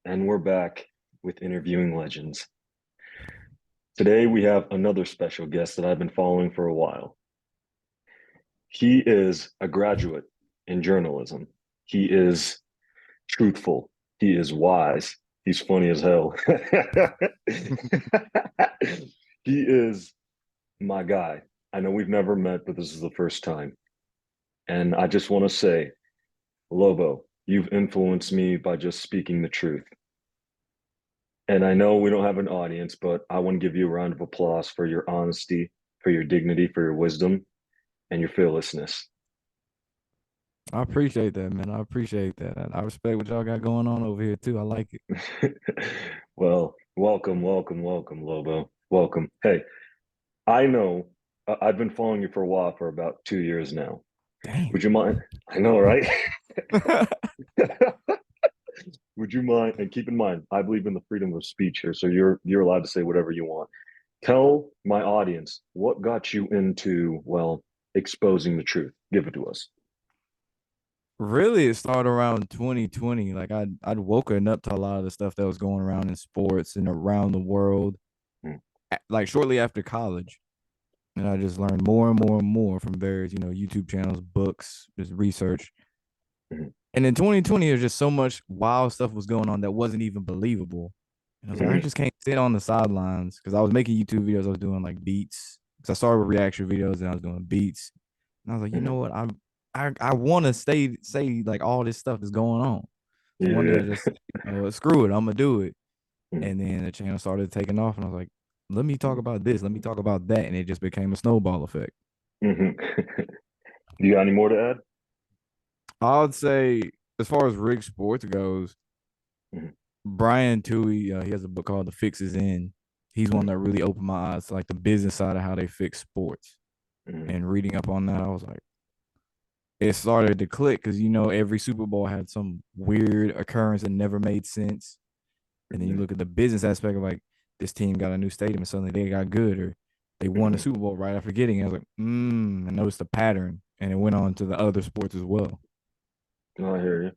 And we're back with interviewing legends. Today we have another special guest that I've been following for a while. He is a graduate in journalism. He is truthful. He is wise. He's funny as hell. He is my guy. I know we've never met, but this is the first time. And I just want to say, Lobo, you've influenced me by just speaking the truth. And I know we don't have an audience, but I want to give you a round of applause for your honesty, for your dignity, for your wisdom, and your fearlessness. I appreciate that, man. I appreciate that. I respect what y'all got going on over here too. I like it. Well, welcome, welcome, welcome, Lobo. Welcome. Hey, I know I've been following you for a while, for about 2 years now. Damn. Would you mind? I know, right? Would you mind? And keep in mind, I believe in the freedom of speech here, so you're allowed to say whatever you want. Tell my audience what got you into, well, exposing the truth. Give it to us. Really, it started around 2020. Like I'd woken up to a lot of the stuff that was going around in sports and around the world, Mm, like shortly after college. And I just learned more and more and more from various, YouTube channels, books, just research. mm, And in 2020, there's just so much wild stuff was going on that wasn't even believable. And I was like, I mm, just can't sit on the sidelines because I was making YouTube videos. I was doing like beats because I started with reaction videos and I was doing beats. And I was like, you mm. know what? I want to say like all this stuff is going on. So one day I Yeah. just screw it, I'm gonna do it. Mm, And then the channel started taking off, and I was like, let me talk about this, let me talk about that, and it just became a snowball effect. mhm. Do you got any more to add? I would say, as far as rig sports goes, Mhm, Brian Toohey, he has a book called The Fix Is In. He's one mhm, that really opened my eyes to like the business side of how they fix sports. mhm, And reading up on that, I was like, it started to click because every Super Bowl had some weird occurrence that never made sense. And then you mhm, look at the business aspect of like this team got a new stadium and suddenly they got good or they won the mhm. Super Bowl right after getting it. I was like, I noticed the pattern and it went on to the other sports as well. No, I hear you.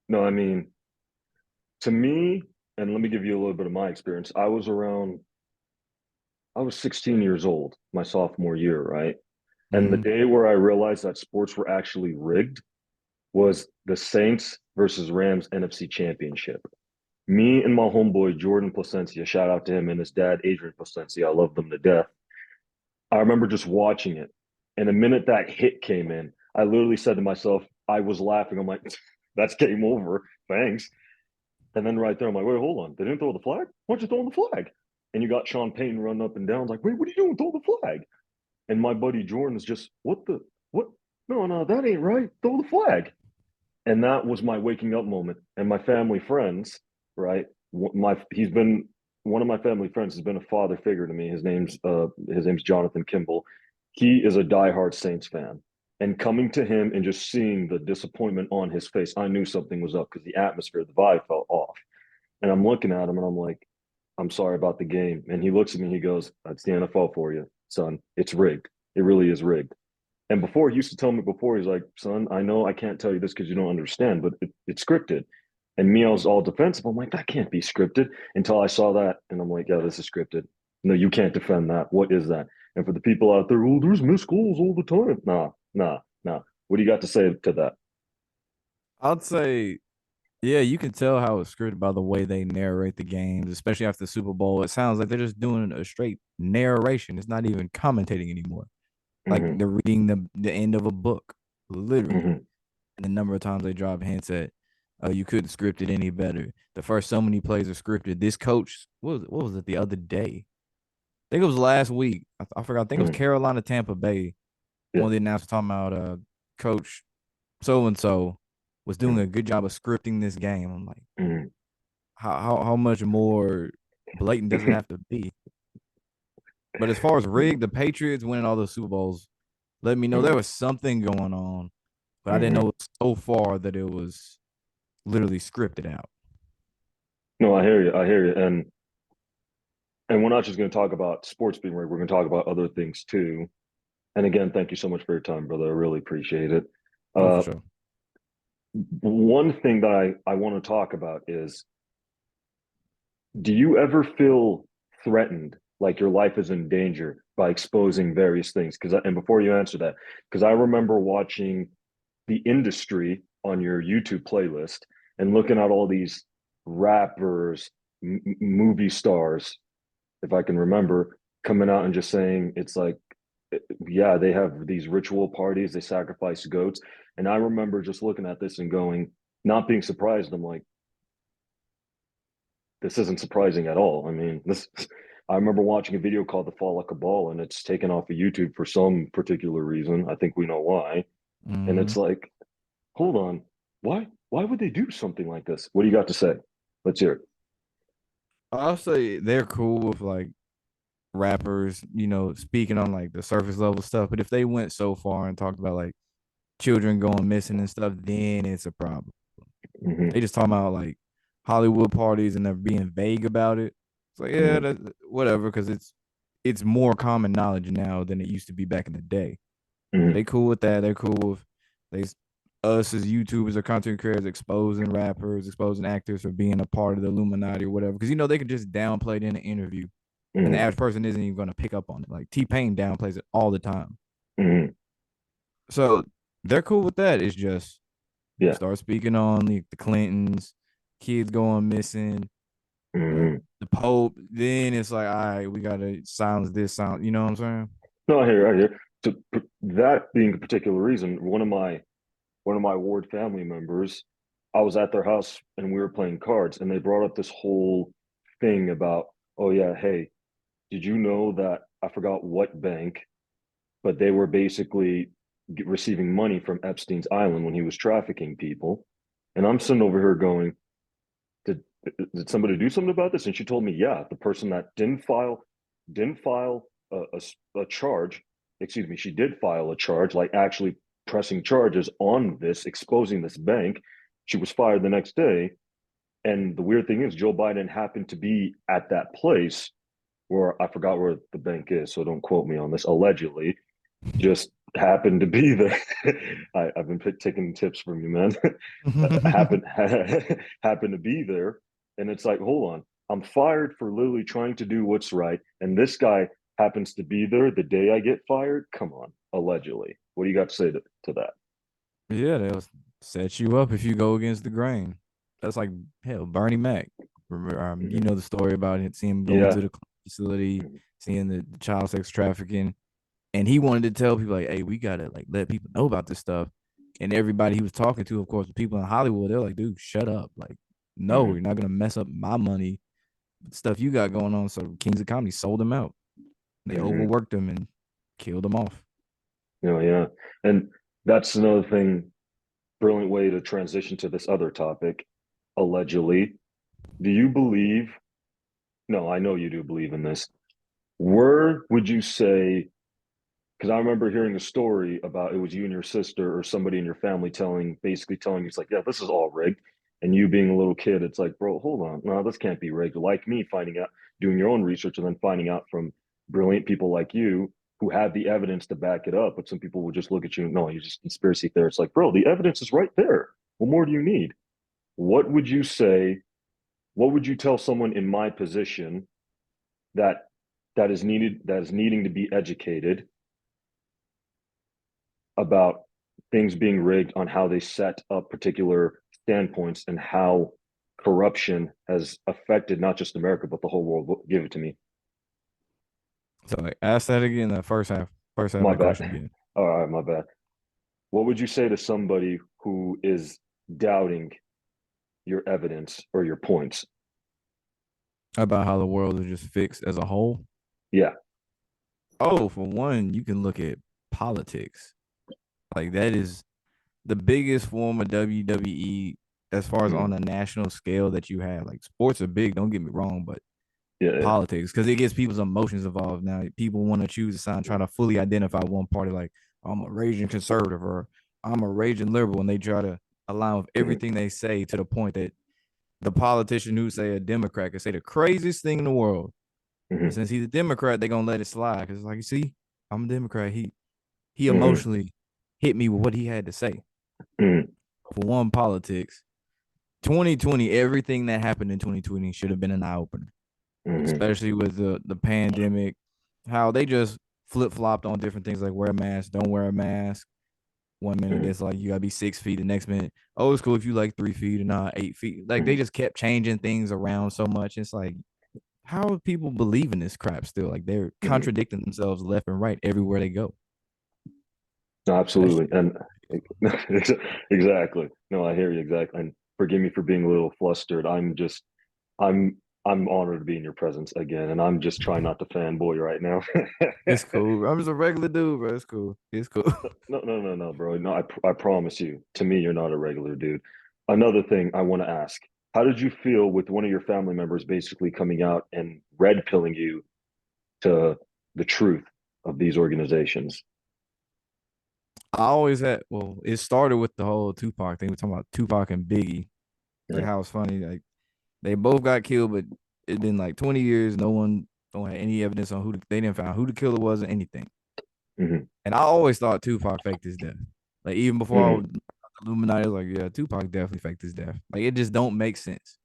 No, I mean, to me, and let me give you a little bit of my experience. I was 16 years old my sophomore year, right? And the Mm-hmm. day where I realized that sports were actually rigged was the Saints versus Rams NFC Championship. Me and my homeboy Jordan Placencia, shout out to him and his dad Adrian Placencia. I love them to death. I remember just watching it, and the minute that hit came in, I literally said to myself, I was laughing. I'm like, "That's game over. Thanks." And then right there, I'm like, "Wait, hold on. They didn't throw the flag. Why don't you throw the flag?" And you got Sean Payton running up and down. I was like, "Wait, what are you doing? Throw the flag!" And my buddy Jordan is just, "What the what? No, no, that ain't right. Throw the flag." And that was my waking up moment. And my family friends, right? My he's been one of my family friends has been a father figure to me. His name's Jonathan Kimball. He is a diehard Saints fan. And coming to him and just seeing the disappointment on his face, I knew something was up because the atmosphere, the vibe felt off. And I'm looking at him and I'm like, I'm sorry about the game. And he looks at me and he goes, That's the NFL for you, son. It's rigged. It really is rigged. And before he used to tell me before, he's like, son, I know I can't tell you this because you don't understand, but it's scripted. And me, I was all defensive. I'm like, that can't be scripted until I saw that. And I'm like, yeah, this is scripted. No, you can't defend that. What is that? And for the people out there, oh, there's missed goals all the time. Nah, nah, nah. What do you got to say to that? I'd say, yeah, you can tell how it's scripted by the way they narrate the games, especially after the Super Bowl. It sounds like they're just doing a straight narration. It's not even commentating anymore. Like Mm-hmm, they're reading the end of a book, literally. mm-hmm, And the number of times they drop hints at, you couldn't script it any better. The first so many plays are scripted. This coach, what was it the other day? I think it was last week. I forgot. I think it was mm-hmm. Carolina, Tampa Bay. Yeah. One of the announcers talking about Coach so and so was doing Mm-hmm, a good job of scripting this game. I'm like, mm-hmm. how much more blatant does it have to be? But as far as rigged, the Patriots winning all those Super Bowls let me know there was something going on, but I didn't Mm-hmm. know so far that it was literally scripted out. No, I hear you. I hear you. And we're not just going to talk about sports being rigged. We're going to talk about other things too. And again, thank you so much for your time, brother. I really appreciate it. Oh, for Uh, sure. one thing that I want to talk about is, do you ever feel threatened, like your life is in danger by exposing various things? Because, and before you answer that, because I remember watching the industry on your YouTube playlist and looking at all these rappers, movie stars, if I can remember, coming out and just saying it's like, yeah, they have these ritual parties, they sacrifice goats. And I remember just looking at this and going, not being surprised. I'm like, this isn't surprising at all. I mean, this. I remember watching a video called "The Fall of Cabal," and it's taken off of YouTube for some particular reason. I think we know why. And Mm-hmm. it's like, hold on, why? Why would they do something like this? What do you got to say? Let's hear it. I'll say they're cool with like rappers, speaking on like the surface level stuff. But if they went so far and talked about like children going missing and stuff, then it's a problem. Mm-hmm, They just talking about like Hollywood parties and they're being vague about it. It's like, yeah, mm-hmm, that, whatever, because it's more common knowledge now than it used to be back in the day. So mm-hmm, they cool with that. They're cool with they us as YouTubers or content creators exposing rappers, exposing actors for being a part of the Illuminati or whatever. Because they can just downplay it in an interview, and the mm-hmm, average person isn't even going to pick up on it. Like T-Pain downplays it all the time. mm-hmm. So they're cool with that. It's just you Yeah. start speaking on the Clintons, kids going missing, Mm-hmm. the Pope. Then it's like, all right, we gotta silence this sound. You know what I'm saying? No, I hear. So that being a particular reason, one of my ward family members, I was at their house and we were playing cards, and they brought up this whole thing about, oh yeah, hey, did you know that I forgot what bank, but they were basically receiving money from Epstein's Island when he was trafficking people. And I'm sitting over here going, did did somebody do something about this? And she told me, yeah, the person that didn't file a charge. Excuse me, she did file a charge, like actually pressing charges on this, exposing this bank. She was fired the next day. And the weird thing is, Joe Biden happened to be at that place where I forgot where the bank is, so don't quote me on this. Allegedly, just happened to be there. I've been taking tips from you, man. happened happened to be there, and it's like, hold on, I'm fired for literally trying to do what's right, and this guy happens to be there the day I get fired. Come on, allegedly. What do you got to say to that? Yeah, they'll set you up if you go against the grain. That's like hell, Bernie Mac. Remember, you Mm-hmm. know the story about it, seeing him going Yeah. to the facility, seeing the child sex trafficking, and he wanted to tell people like, "Hey, we gotta like let people know about this stuff." And everybody he was talking to, of course, the people in Hollywood, they're like, "Dude, shut up! Like, no, Mm-hmm. you're not gonna mess up my money, stuff you got going on." So Kings of Comedy sold him out. They Mm-hmm. overworked him and killed him off. Yeah, and that's another thing. Brilliant way to transition to this other topic. Allegedly, do you believe? No, I know you do believe in this. Where would you say, because I remember hearing a story about, it was you and your sister or somebody in your family basically telling you, it's like, yeah, this is all rigged. And you being a little kid, it's like, bro, hold on. No, this can't be rigged. Like me finding out, doing your own research and then finding out from brilliant people like you who have the evidence to back it up. But some people will just look at you, no, you're just conspiracy theorists. Like, bro, the evidence is right there. What more do you need? What would you say? What would you tell someone in my position that that is needing to be educated about things being rigged, on how they set up particular standpoints and how corruption has affected not just America but the whole world? Give it to me. So like, ask that again. The first half of My the question bad. again. All right, my bad. What would you say to somebody who is doubting your evidence or your points? About how the world is just fixed as a whole. Yeah. Oh, for one, you can look at politics. Like that is the biggest form of WWE as far as Mm-hmm. on a national scale that you have. Like sports are big, don't get me wrong, but Yeah. politics because it gets people's emotions involved. Now people want to choose a side, trying to fully identify one party. Like I'm a raging conservative or I'm a raging liberal, and they try to align with Mm-hmm. everything they say to the point that the politician who say a Democrat can say the craziest thing in the world. But Mm-hmm. since he's a Democrat, they're gonna let it slide because it's like, you see, I'm a Democrat. He Mm-hmm. emotionally hit me with what he had to say. Mm-hmm. for one, politics. 2020, everything that happened in 2020 should have been an eye opener, Hmm. especially with the pandemic, how they just flip flopped on different things like wear a mask, don't wear a mask. One minute Hmm. it's like you gotta be 6 feet, the next minute, oh, it's cool if you like 3 feet and not 8 feet. Like they Hmm. just kept changing things around so much. It's like, how do people believe in this crap still? Like they're Hmm. contradicting themselves left and right everywhere they go. No, That absolutely. shit. And exactly. No, I hear you exactly. And forgive me for being a little flustered. I'm I'm honored to be in your presence again, and I'm just trying not to fanboy right now. It's cool. I'm just a regular dude, bro. It's cool. It's cool. No, no, no, no, bro. No, I promise you. To me, you're not a regular dude. Another thing I want to ask: how did you feel with one of your family members basically coming out and red pilling you to the truth of these organizations? I always had, well, it started with the whole Tupac thing. We're talking about Tupac and Biggie. Like Hmm. how it's funny. Like they both got killed, but it's been like 20 years. No one don't have any evidence on they didn't find who the killer was or anything. Hmm. And I always thought Tupac faked his death. Like even before I Hmm. was Illuminati, I was like, yeah, Tupac definitely faked his death. Like it just don't make sense.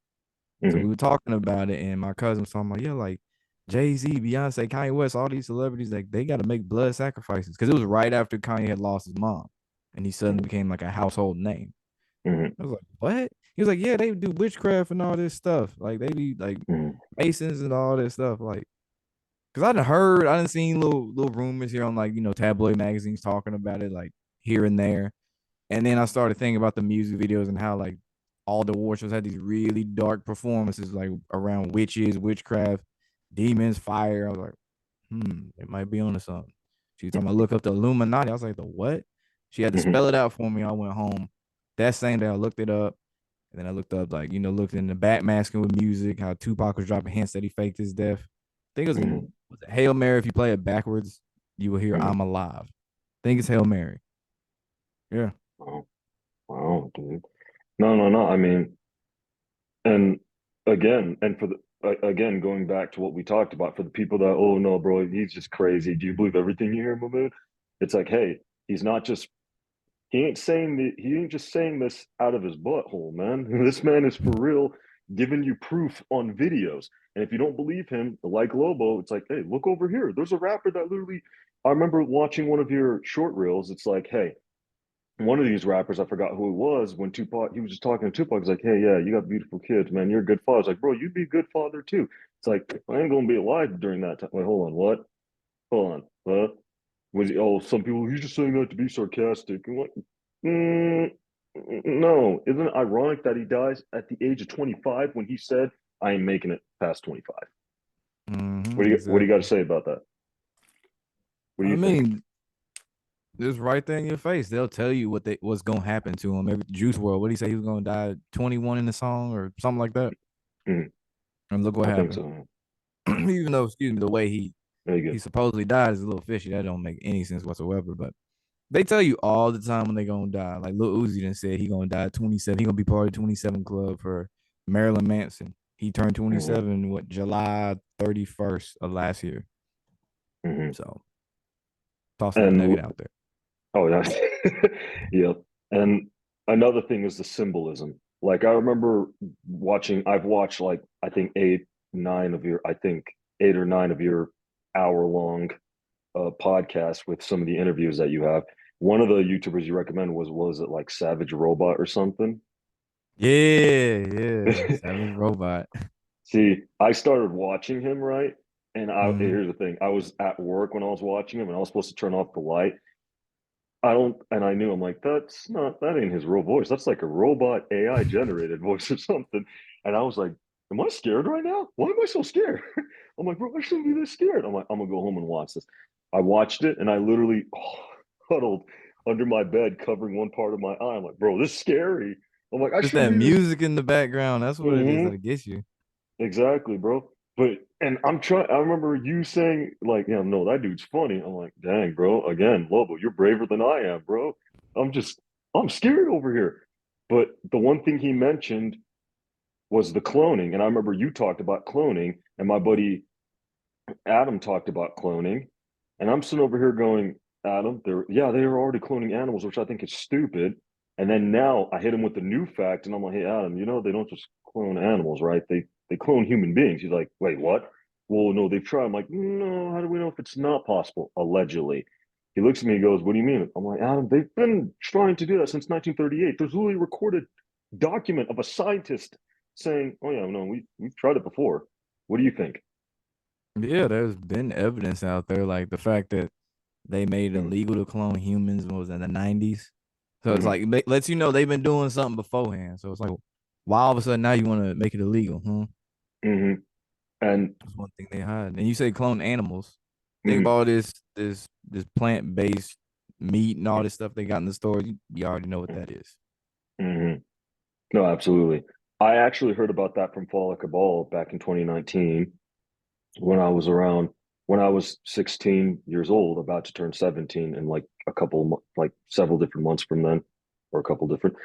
So we Hmm. were talking about it, and my cousin was talking about, yeah, like Jay-Z, Beyonce, Kanye West, all these celebrities, like they got to make blood sacrifices because it was right after Kanye had lost his mom, and he suddenly became like a household name. Hmm. I was like, what? He was like, yeah, they do witchcraft and all this stuff. Like they be like Hmm. Masons and all this stuff. Like, cause I didn't seen little rumors here on like tabloid magazines talking about it like here and there. And then I started thinking about the music videos and how like all the war shows had these really dark performances like around witches, witchcraft, demons, fire. I was like, it might be onto something. She was talking about look up the Illuminati. I was like, the what? She had to Hmm. spell it out for me. I went home. That same day I looked it up. And then I looked up like, looked in the back masking with music, how Tupac was dropping hints that he faked his death. I think it was Hmm. in was it Hail Mary. If you play it backwards, you will hear Hmm. I'm alive. I think it's Hail Mary. Yeah. Wow, wow, dude. No, no, no. I mean, and again, and for the again, going back to what we talked about, for the people that, oh no, bro, he's just crazy. Do you believe everything you hear him about? It's like, hey, he's not just he ain't just saying this out of his butthole, man. This man is for real, giving you proof on videos. And if you don't believe him, like Lobo, it's like, hey, look over here. There's a rapper that literally. I remember watching one of your short reels. It's like, hey, one of these rappers, I forgot who it was, when Tupac, he was just talking to Tupac, he's like, hey, yeah, you got beautiful kids, man. You're a good father. It's like, bro, you'd be a good father too. It's like, I ain't gonna be alive during that time. Wait, hold on, what? Hold on, huh? Was he, oh, some people, he's just saying that to be sarcastic. And what? Mm, no, isn't it ironic that he dies at the age of 25 when he said, I ain't making it past 25? What do you got to Exactly. say about that? What do I you think? mean, it's right there in your face. They'll tell you what's gonna happen to him. Every Juice World, what did he say he was gonna die 21 in the song or something like that? Mm, And look what I think happened. so. Even though, excuse me, the way Very he good. supposedly died is a little fishy. That don't make any sense whatsoever. But they tell you all the time when they gonna die. Like Lil Uzi done said he gonna die at 27. He gonna be part of the 27 club for Marilyn Manson. He turned Hmm. 27 what July 31st of last year. Hmm. So tossing that And nugget out there. oh yeah, yeah. And another thing is the symbolism. Like I remember watching. I've watched like I think I think 8 or 9 of your hour long podcasts with some of the interviews that you have. One of the YouTubers you recommend was it like Savage Robot or something? Yeah, yeah. Savage Robot. See, I started watching him right, and Mm, here's the thing: I was at work when I was watching him, and I was supposed to turn off the light. I don't, and I knew I'm like, that ain't his real voice. That's like a robot AI generated voice or something. And I was like, am I scared right now? Why am I so scared? I'm like, bro, I shouldn't be this scared. I'm like, I'm gonna go home and watch this. I watched it and I literally huddled under my bed, covering one part of my eye. I'm like, bro, this is scary. I'm like, I just shouldn't that be this. music in the background. That's what it is Hmm. that gets you. Exactly, bro. But and I'm trying. I remember you saying like, yeah, no, that dude's funny. I'm like, dang, bro. Again, Lobo, you're braver than I am, bro. I'm just, I'm scared over here. But the one thing he mentioned was the cloning, and I remember you talked about cloning, and my buddy Adam talked about cloning, and I'm sitting over here going, Adam, they were already cloning animals, which I think is stupid. And then now I hit him with the new fact, and I'm like, hey Adam, they don't just clone animals, right? They clone human beings. He's like, wait, what? Well, no, they've tried. I'm like, no, how do we know if it's not possible? Allegedly. He looks at me and goes, what do you mean? I'm like, Adam, they've been trying to do that since 1938. There's literally a recorded document of a scientist saying, oh yeah, no, we've tried it before. What do you think? Yeah, there's been evidence out there, like the fact that they made it Mm-hmm. illegal to clone humans. What was that, in the 90s? So it's Mm-hmm. like lets you know they've been doing something beforehand. So it's like, why all of a sudden now you want to make it illegal? Huh? Mm-hmm. And That's one thing they hide. And you say clone animals. Think of mm-hmm. all this plant based meat and all this stuff they got in the store. You already know what that is. Mm-hmm. No, absolutely. I actually heard about that from Fallah Cabal back in 2019 when I was around when I was 16 years old, about to turn 17, and like like several different months from then, or a couple different.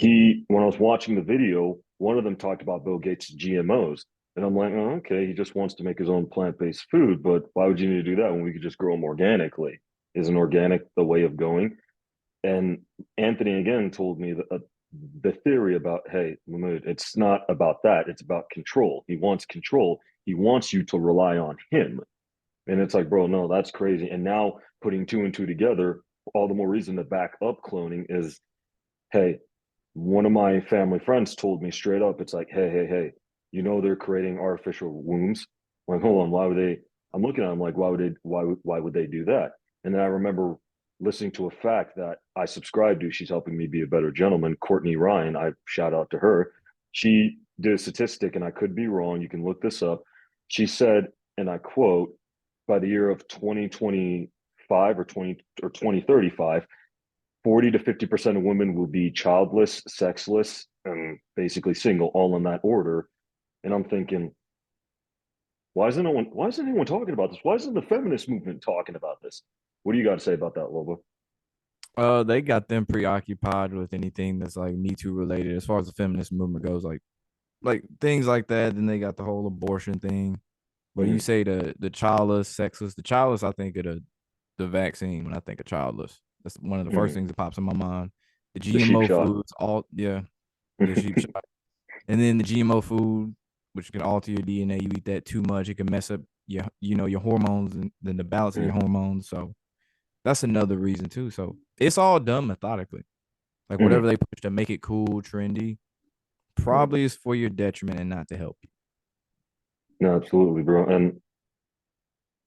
When I was watching the video, one of them talked about Bill Gates' GMOs, and I'm like, oh, okay, he just wants to make his own plant-based food, but why would you need to do that when we could just grow them organically? Isn't organic the way of going? And Anthony again told me the theory about, hey, Mahmoud, it's not about that. It's about control. He wants control. He wants you to rely on him. And it's like, bro, no, that's crazy. And now putting two and two together, all the more reason to back up cloning is, hey, one of my family friends told me straight up, it's like, hey, they're creating artificial wombs. I'm like, hold on, why would they? I'm looking at them like, why would they do that? And then I remember listening to a fact that I subscribe to. She's helping me be a better gentleman. Courtney Ryan, I shout out to her. She did a statistic, and I could be wrong. You can look this up. She said, and I quote, by the year of 2025 or 2035, 40 to 50% of women will be childless, sexless, and basically single, all in that order. And I'm thinking, why isn't anyone talking about this? Why isn't the feminist movement talking about this? What do you got to say about that, Lobo? They got them preoccupied with anything that's like Me Too related, as far as the feminist movement goes, like things like that. Then they got the whole abortion thing. But you Mm-hmm. say the childless, sexless, the childless, I think of the vaccine when I think of childless. That's one of the first Mm-hmm. things that pops in my mind. The The sheep GMO shot. foods, all yeah, the sheep shot, and then the GMO food, which can alter your DNA. You eat that too much, it can mess up your hormones and then the balance of your Mm-hmm. hormones. So that's another reason too. So it's all done methodically. Like Mm-hmm. whatever they push to make it cool, trendy, Mm-hmm. probably is for your detriment and not to help you. No, absolutely, bro. And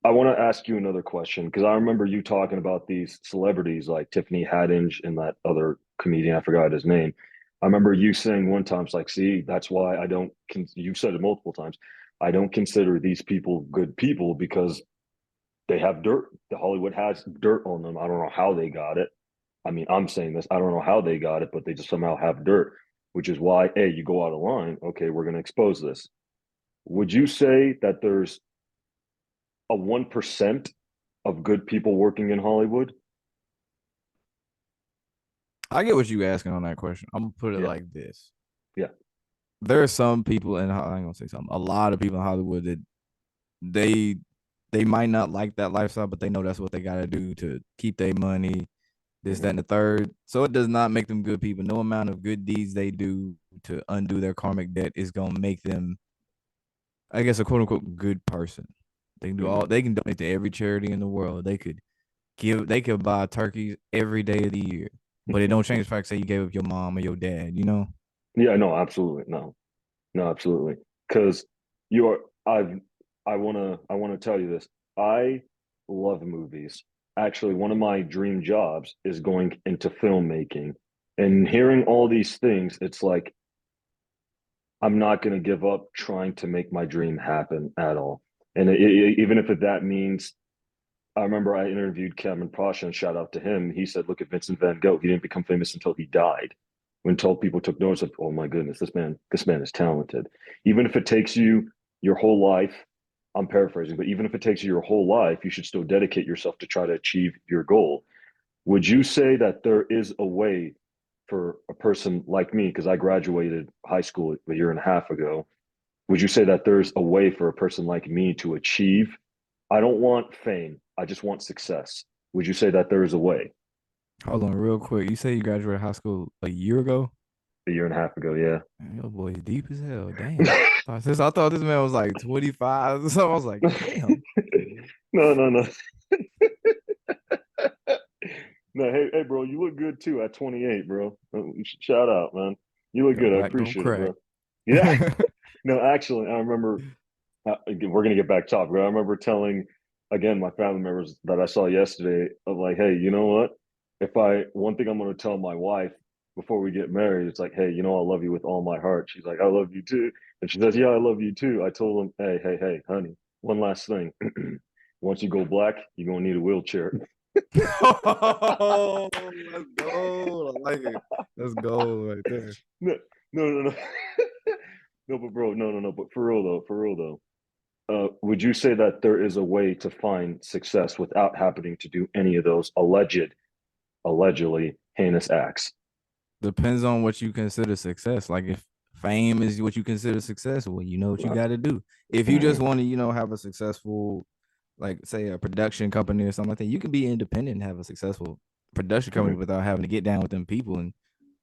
I want to ask you another question because I remember you talking about these celebrities like Tiffany Haddish and that other comedian, I forgot his name. I remember you saying one time, it's like, see, that's why I don't, you've said it multiple times, I don't consider these people good people because they have dirt. The Hollywood has dirt on them. I don't know how they got it. I mean, I'm saying this, I don't know how they got it, but they just somehow have dirt, which is why, hey, you go out of line. Okay, we're going to expose this. Would you say that there's a 1% of good people working in Hollywood? I get what you asking on that question. I'm gonna put it Yeah. like this. Yeah. There are some people in I'm gonna say something. A lot of people in Hollywood that they they might not like that lifestyle, but they know that's what they gotta do to keep their money, this, that, Mm-hmm. and the third. So it does not make them good people. No amount of good deeds they do to undo their karmic debt is gonna make them, I guess, a quote unquote good person. They can do Mm-hmm. all they can donate to every charity in the world. They could buy turkeys every day of the year. But it don't change the fact say you gave up your mom or your dad, you know? Yeah, no, absolutely. No, no, absolutely. Because you are, I wanna tell you this. I love movies. Actually, one of my dream jobs is going into filmmaking. And hearing all these things, it's like I'm not going to give up trying to make my dream happen at all. And even if that means, I remember I interviewed Cameron Pasha, and shout out to him. He said, "Look at Vincent Van Gogh. He didn't become famous until he died." When told people took notice of, "Oh my goodness, this man is talented." Even if it takes you your whole life, I'm paraphrasing, but even if it takes you your whole life, you should still dedicate yourself to try to achieve your goal. Would you say that there is a way for a person like me, because I graduated high school a year and a half ago? Would you say that there's a way for a person like me to achieve? I don't want fame. I just want success. Would you say that there is a way? Hold on, real quick. You say you graduated high school a year ago? A year and a half ago. Yeah. Man, your boy's deep as hell. Damn. I thought this man was like 25 or something. I was like, damn. No, no, no. No, hey, bro, you look good too at 28, bro. Shout out, man. You look Your good. I back don't appreciate it, crack. bro. Yeah. No, actually, I remember we're gonna get back topic. I remember telling again my family members that I saw yesterday of like, hey, you know what? If I one thing I'm gonna tell my wife before we get married, it's like, hey, you know, I love you with all my heart. She's like, I love you too, and she says, yeah, I love you too. I told them, hey, honey, one last thing. Once you go black, you're gonna need a wheelchair. Oh, let's go. I like it. Let's go right there. No, no. No, but bro, no. But for real though, would you say that there is a way to find success without happening to do any of those allegedly heinous acts? Depends on what you consider success. Like if fame is what you consider success, well, you know what you got to do. If you just Mhm, want to, have a successful, like say a production company or something like that, you can be independent and have a successful production company mhm, without having to get down with them people and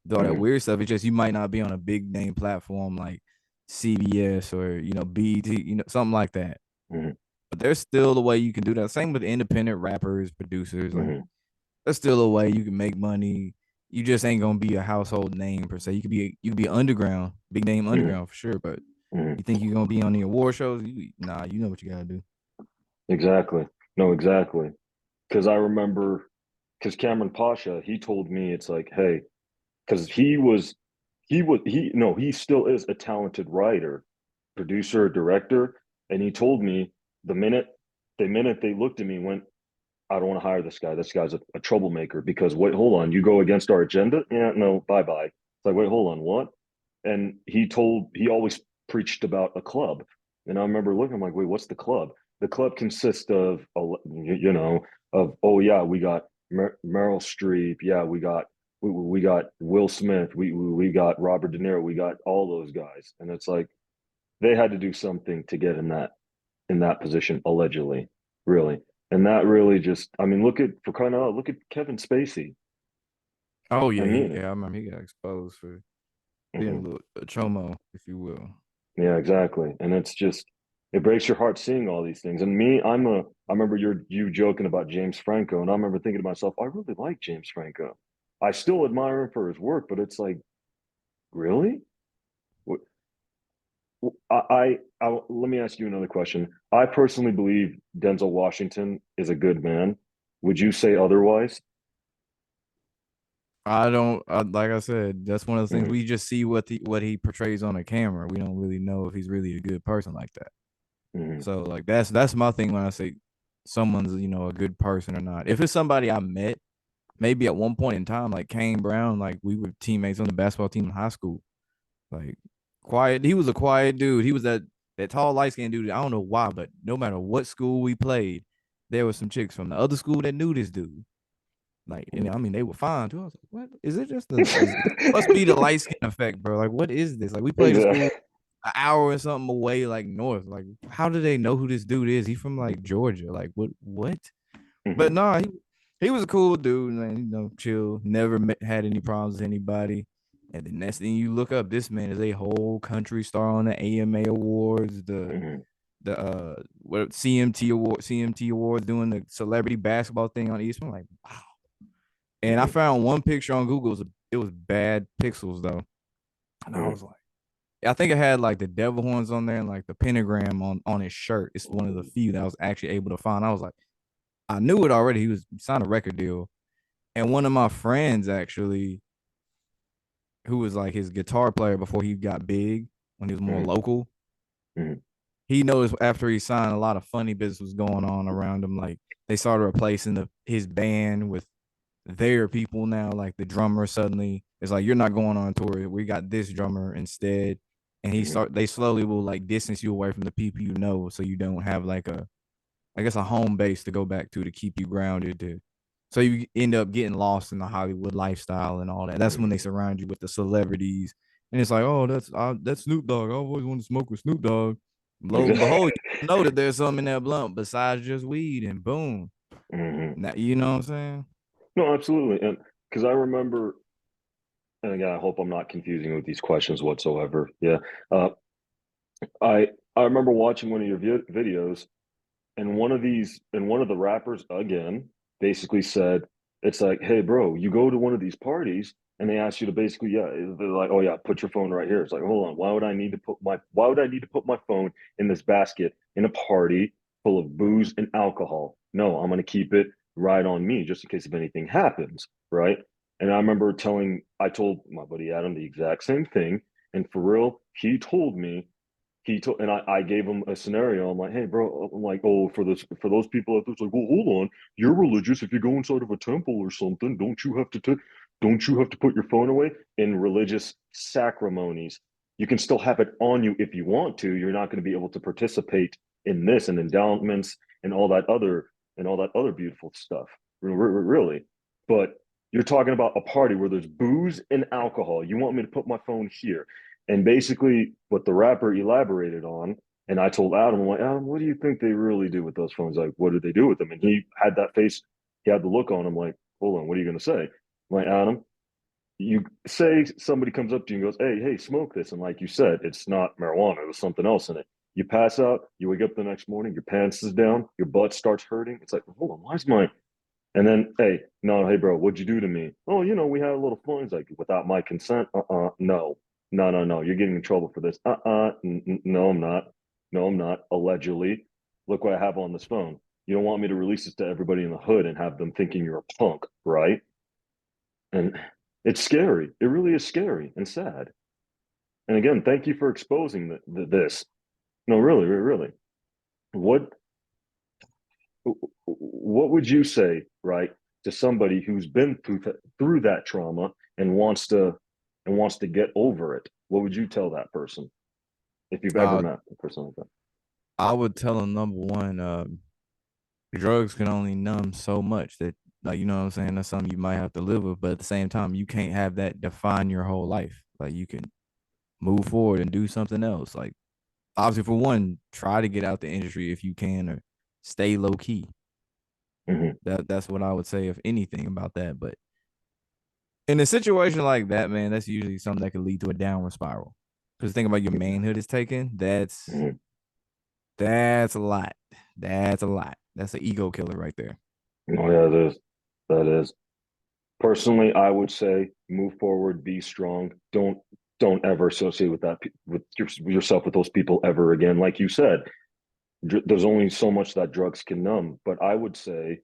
do all that mhm, weird stuff. It's just you might not be on a big name platform like CBS or BT, something like that. mhm, But there's still a way you can do that. Same with independent rappers, producers. Like mhm, there's still a way you can make money. You just ain't gonna be a household name per se. You could be underground, big name mhm, underground for sure. But mhm. you think you're gonna be on the award shows? Nah, you know what you gotta do. Exactly. No, exactly. Because I remember, because Cameron Pasha, he told me it's like, hey, because he still is a talented writer, producer, director, and he told me the minute they looked at me and went, I don't want to hire this guy. This guy's a troublemaker because wait, hold on, you go against our agenda? Yeah, no, bye bye. It's like, wait, hold on, what? And he always preached about a club. And I remember looking, I'm like, wait, what's the club? The club consists of, oh yeah, we got Meryl Streep. Yeah, we got Will Smith. We got Robert De Niro. We got all those guys. And it's like, they had to do something to get in that position allegedly, really. And that really just, I mean, look at for crying out loud, look at Kevin Spacey. Oh I yeah, mean it. I remember he got exposed for being a Hmm. little a chomo, if you will. Yeah, exactly. And it's just it breaks your heart seeing all these things. And me, I remember you joking about James Franco, and I remember thinking to myself, I really like James Franco. I still admire him for his work, but it's like, really? Let me ask you another question. I personally believe Denzel Washington is a good man. Would you say otherwise? I don't like I said, that's one of those things Hmm. we just see what he portrays on the camera. We don't really know if he's really a good person like that. Hmm. So like that's my thing when I say someone's a good person or not. If it's somebody I met maybe at one point in time, like Kane Brown, like we were teammates on the basketball team in high school. Like quiet, he was a quiet dude. He was that tall light skinned dude. I don't know why, but no matter what school we played, there was some chicks from the other school that knew this dude. Like, and I mean, they were fine too. I was like, what is it? Just must be the light skin effect, bro. Like, what is this? Like, we played a Exactly. school an hour or something away, like north. Like, how do they know who this dude is? He's from like Georgia. Like, what? But Hmm. nah, he was a cool dude, man. Chill. Never had any problems with anybody. And the next thing you look up, this man is a whole country star on the AMA awards, Hmm. what CMT awards, doing the celebrity basketball thing on ESPN. I'm like, wow. And I Hmm. found one picture on Google. It was bad pixels though, and I Hmm. was like, I think it had like the devil horns on there and like the pentagram on his shirt. It's one of the few that I was actually able to find. I was like, I knew it already. He signed a record deal, and one of my friends actually, who was like his guitar player before he got big when he was more Hmm. local, Hmm. he noticed after he signed a lot of funny business was going on around him. Like they started replacing his band with their people now. Like the drummer suddenly is like, you're not going on tour. We got this drummer instead. And Hmm. they slowly will like distance you away from the people you know, so you don't have like I guess a home base to go back to keep you grounded. So you end up getting lost in the Hollywood lifestyle and all that. That's when they Hmm. surround you with the celebrities, and it's like, oh, that's Snoop Dogg. I always want to smoke with Snoop Dogg. Lo and Exactly. behold, you know that there's something in that blunt besides just weed, and boom. Hmm. Now you know what I'm saying? No, absolutely. And because I remember, and again, I hope I'm not confusing with these questions whatsoever. Yeah. Uh, I remember watching one of your videos, and one of the rappers again basically said, it's like, hey, bro, you go to one of these parties and they ask you to basically, yeah, they're like, oh yeah, put your phone right here. It's like, hold on, why would I need to put my phone in this basket in a party full of booze and alcohol? No, I'm gonna keep it right on me just in case if anything happens, right? And I told my buddy Adam the exact same thing. And for real, and I gave him a scenario. I'm like, hey, bro, I'm like, oh, for those people out there, it's like, well, hold on, you're religious. If you go inside of a temple or something, don't you have to put your phone away in religious ceremonies? You can still have it on you if you want to. You're not going to be able to participate in this and endowments and all that other beautiful stuff, really. But you're talking about a party where there's booze and alcohol. You want me to put my phone here? And basically, what the rapper elaborated on, and I told Adam, I'm like, Adam, what do you think they really do with those phones? Like, what do they do with them? And he had that face, he had the look on him, like, hold on, what are you going to say? I'm like, Adam, you say somebody comes up to you and goes, hey, smoke this. And like you said, it's not marijuana, there's something else in it. You pass out, you wake up the next morning, your pants is down, your butt starts hurting. It's like, hold on, why is my and then, hey, no, hey, bro, what'd you do to me? Oh, we had a little fun. He's like, without my consent? No, no, no, no. You're getting in trouble for this. No, I'm not. No, I'm not. Allegedly. Look what I have on this phone. You don't want me to release this to everybody in the hood and have them thinking you're a punk, right? And it's scary. It really is scary and sad. And again, thank you for exposing this. No, really, really. What what would you say, right, to somebody who's been through that trauma and wants to get over it? What would you tell that person if you've ever Uh, met a person like that? I would tell them number one, drugs can only numb so much that, like, you know what I'm saying, that's something you might have to live with, but at the same time you can't have that define your whole life. Like, you can move forward and do something else. Like, obviously, for one, try to get out the industry if you can, or stay low key. Mm-hmm. That's what I would say, if anything, about that. But in a situation like that, man, that's usually something that could lead to a downward spiral. Because think about your manhood is taken. Mm-hmm. That's a lot. That's a lot. That's an ego killer right there. Oh yeah, it is. That is. Personally, I would say move forward, be strong. Don't ever associate with yourself with those people ever again. Like you said, there's only so much that drugs can numb. But I would say,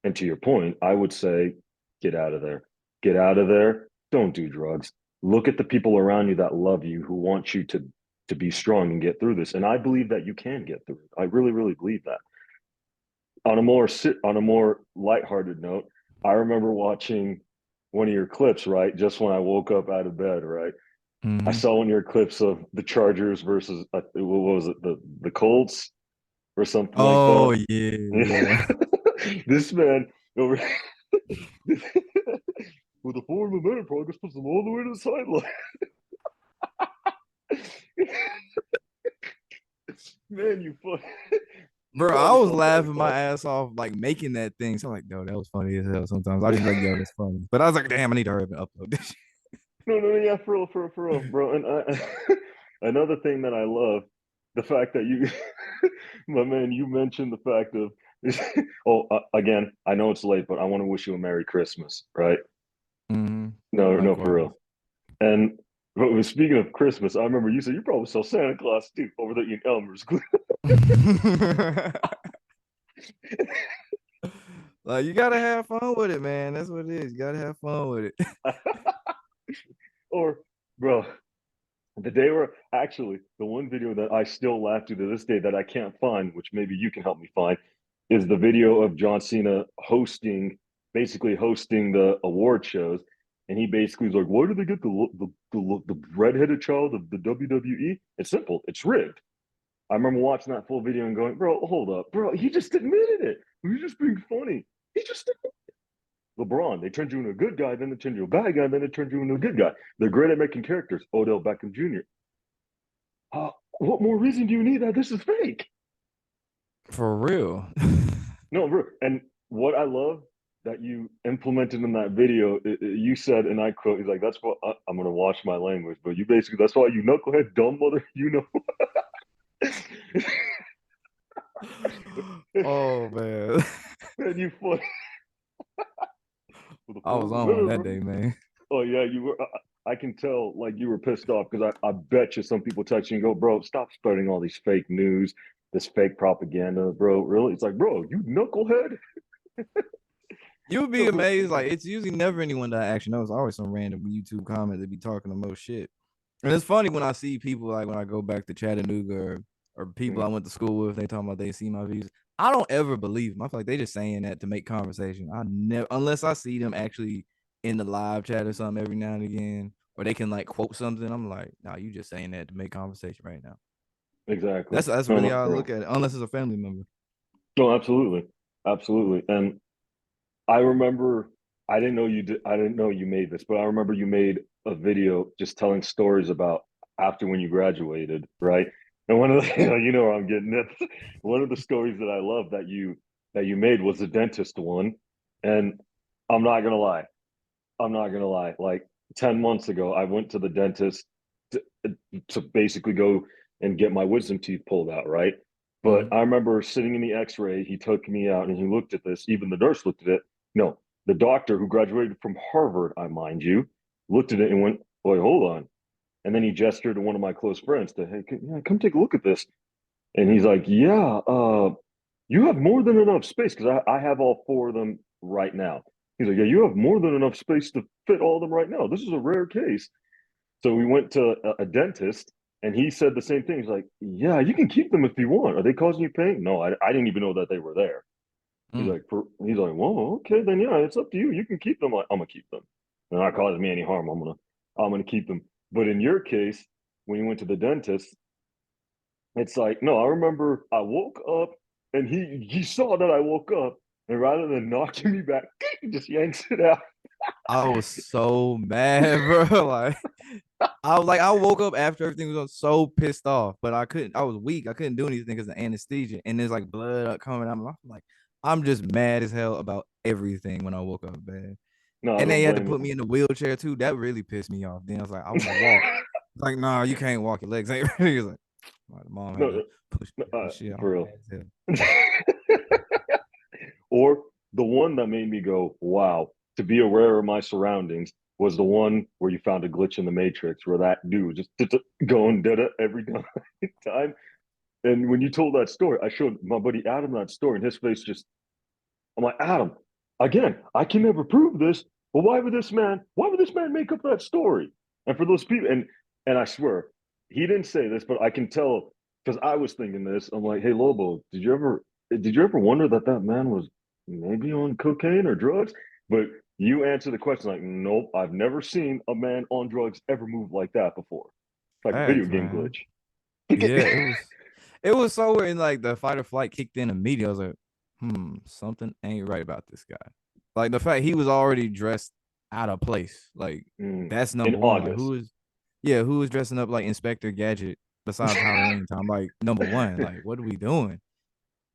and to your point, I would say, get out of there. Get out of there. Don't do drugs. Look at the people around you that love you, who want you to be strong and get through this. And I believe that you can get through it. I really, really believe that. On a more lighthearted note, I remember watching one of your clips, right? Just when I woke up out of bed, right? I Mm-hmm. saw one of your clips of the Chargers versus what was it, the Colts or something like Oh that. yeah, yeah. This man over with the forward momentum progress puts them all the way to the sideline. Man, you Bro, got I me was something like laughing my that. ass off, like, making that thing. So I'm like, yo, that was funny as hell. Sometimes I just be like, yo, that's funny. But I was like, damn, I need to hurry up and upload this shit. No, no, yeah, for real, bro. And another thing that I love, the fact that my man, you mentioned the fact of, oh, again, I know it's late, but I want to wish you a Merry Christmas, right? Mm-hmm. No, no, for Likewise. real. And but speaking of Christmas, I remember you said you probably saw Santa Claus too over there in Elmer's. Like, you gotta have fun with it, man. That's what it is. You gotta have fun with it. Or, bro, the day where actually the one video that I still laugh to this day that I can't find, which maybe you can help me find, is the video of John Cena basically hosting the award shows, and he basically is like, "Why do they get the redheaded child of the WWE?" It's simple. It's rigged. I remember watching that full video and going, "Bro, hold up, bro. He just admitted it. He's just being funny. He just LeBron. They turned you into a good guy, then they turned you a bad guy, then they turned you into a good guy. They're great at making characters. Odell Beckham Jr. What more reason do you need that this is fake? For real. No, and what I love that you implemented in that video, you said, and I quote, he's like, "That's what I'm gonna watch my language," but you basically, that's why you knucklehead, dumb mother, you know. Oh man. And you funny with a I was forward on one letter, that bro. day, man. Oh yeah, you were. I can tell, like you were pissed off because I bet you some people text you and go, "Bro, stop spreading all these fake news, this fake propaganda, bro." Really? It's like, bro, you knucklehead. You would be No, but amazed. Like it's usually never anyone that I actually know. It's always some random YouTube comment that be talking the most shit. And it's funny when I see people like when I go back to Chattanooga or people I mm, went to school with, they talking about they see my views. I don't ever believe them. I feel like they just saying that to make conversation. I never unless I see them actually in the live chat or something every now and again, or they can like quote something. I'm like, nah, you just saying that to make conversation right now. exactly. That's No, really no, how I for look real. at it, unless it's a family member. No, absolutely, absolutely. And I remember, I didn't know you did. I didn't know you made this, but I remember you made a video just telling stories about after when you graduated, right? And one of the, you know where I'm getting at. One of the stories that I love that you made was the dentist one, and I'm not gonna lie. I'm not gonna lie. Like 10 months ago, I went to the dentist to, to basically go and get my wisdom teeth pulled out, right? But Mm-hmm. I remember sitting in the x-ray, he took me out and he looked at this. Even the nurse looked at it. No, the doctor who graduated from Harvard, I mind you, looked at it and went, "Boy, hold on." And then he gestured to one of my close friends to, "Hey, come take a look at this." And he's like, "Yeah, you have more than enough space because I have all four of them right now." He's like, "Yeah, you have more than enough space to fit all of them right now. This is a rare case." So we went to a dentist and he said the same thing. He's like, "Yeah, you can keep them if you want. Are they causing you pain?" No, I didn't even know that they were there. Mm. He's like, "Well, okay, then yeah, it's up to you. You can keep them." I'm gonna keep them. They're not causing me any harm. I'm gonna keep them. But in your case, when you went to the dentist, it's like, no, I remember I woke up and he saw that I woke up, and rather than knocking me back, he just yanks it out. I was so mad, bro. Like I woke up after everything was on so pissed off, but I couldn't. I was weak. I couldn't do anything because of anesthesia, and there's like blood coming out. I'm like, I'm just mad as hell about everything when I woke up, man. No, I And don't they had to blame put me in the wheelchair too. That really pissed me off. Then I was like, I want to walk. It's like, nah, you can't walk. Your legs ain't ready. He was like, my mom had no, to push me and shit. I was for real. mad as hell. Or the one that made me go, wow, to be aware of my surroundings was the one where you found a glitch in the matrix where that dude just going did it every time. And when you told that story, I showed my buddy Adam that story, and his face just, I'm like, Adam, again, I can never prove this, but why would this man make up that story? And for those people, and I swear, he didn't say this, but I can tell because I was thinking this. I'm like, hey Lobo, did you ever wonder that that man was maybe on cocaine or drugs? But you answer the question like, nope, I've never seen a man on drugs ever move like that before. It's like a video Facts, game man. glitch. Yeah, it was so weird. And like the fight or flight kicked in immediately. I was like, something ain't right about this guy. Like the fact he was already dressed out of place. Like that's In number one. Like August. who is dressing up like Inspector Gadget besides Halloween time? Like number one. Like what are we doing?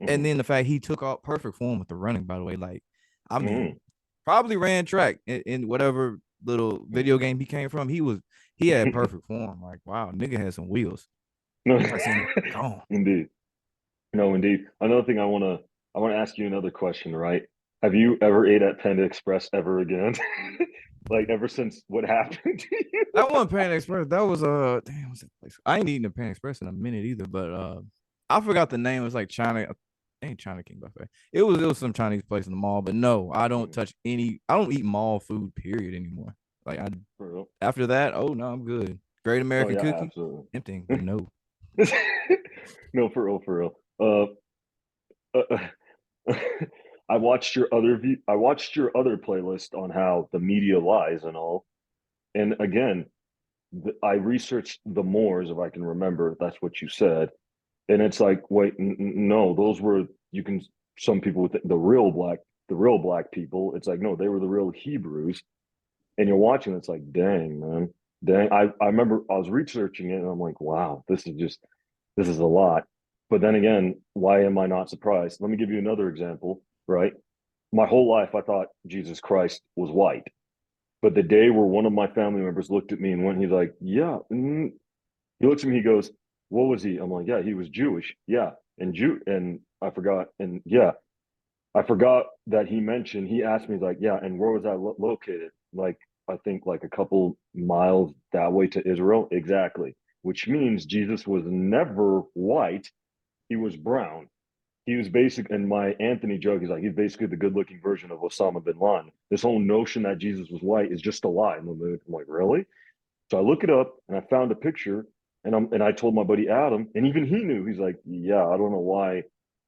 And Mm, then the fact he took off perfect form with the running, by the way. Like, I mm, mean, probably ran track in whatever little video game he came from. He had mm. perfect form. Like, wow, nigga had some wheels. No, It's like seeing him gone. indeed. No, indeed. Another thing I want to ask you another question, right? Have you ever ate at Panda Express ever again? Like ever since what happened to you? That wasn't Pan Express. That was damn, what's that place? I ain't eating a Pan Express in a minute either, but I forgot the name. It was like China, ain't China King Buffet. It was some Chinese place in the mall, but no, I don't Mm, touch any. I don't eat mall food. Period anymore. Like I for real? after that, oh no, I'm good. Great Oh American yeah, Cookie, absolutely. tempting, but no. No, for real, for real. I watched your other playlist on how the media lies and all. And again, I researched the Moors, if I can remember, if that's what you said. And it's like, wait, no, those were you can some people with the real black people. It's like, no, they were the real Hebrews. And you're watching, it's like, dang, man, dang. I remember I was researching it, and I'm like, wow, this is a lot. But then again, why am I not surprised? Let me give you another example, right? my whole life I thought Jesus Christ was white. But the day where one of my family members looked at me and went, he's like, yeah. He looks at me, he goes, what was he? I'm like, yeah, he was Jewish. Yeah. And I forgot. And yeah, I forgot that he mentioned, he asked me, like, yeah, and where was that located? Like, I think like a couple miles that way to Israel. Exactly. Which means Jesus was never white. He was brown. He was basic, and my Anthony joke is like, he's basically the good looking version of Osama bin Laden. This whole notion that Jesus was white is just a lie. I'm like, really? So I look it up and I found a picture and I told my buddy Adam, and even he knew. He's like, yeah, I don't know why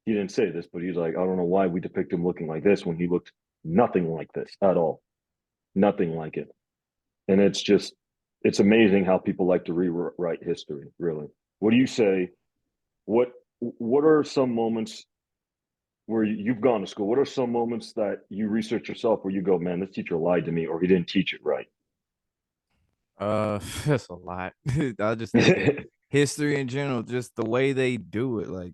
he didn't say this, but he's like, I don't know why we depict him looking like this when he looked nothing like this at all. Nothing like it. And it's amazing how people like to rewrite history, really. What do you say? What what are some moments where you've gone to school? What are some moments that you research yourself where you go, man, this teacher lied to me or he didn't teach it right? That's a lot. I just think of history in general, just the way they do it. Like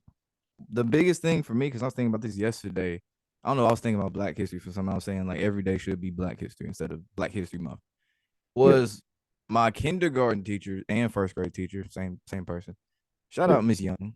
the biggest thing for me, because I was thinking about this yesterday. I don't know. I was thinking about Black History for something. I was saying like every day should be Black History instead of Black History Month. Yeah. Was my kindergarten teacher and first grade teacher, same person. Shout Yeah. out Miss Young.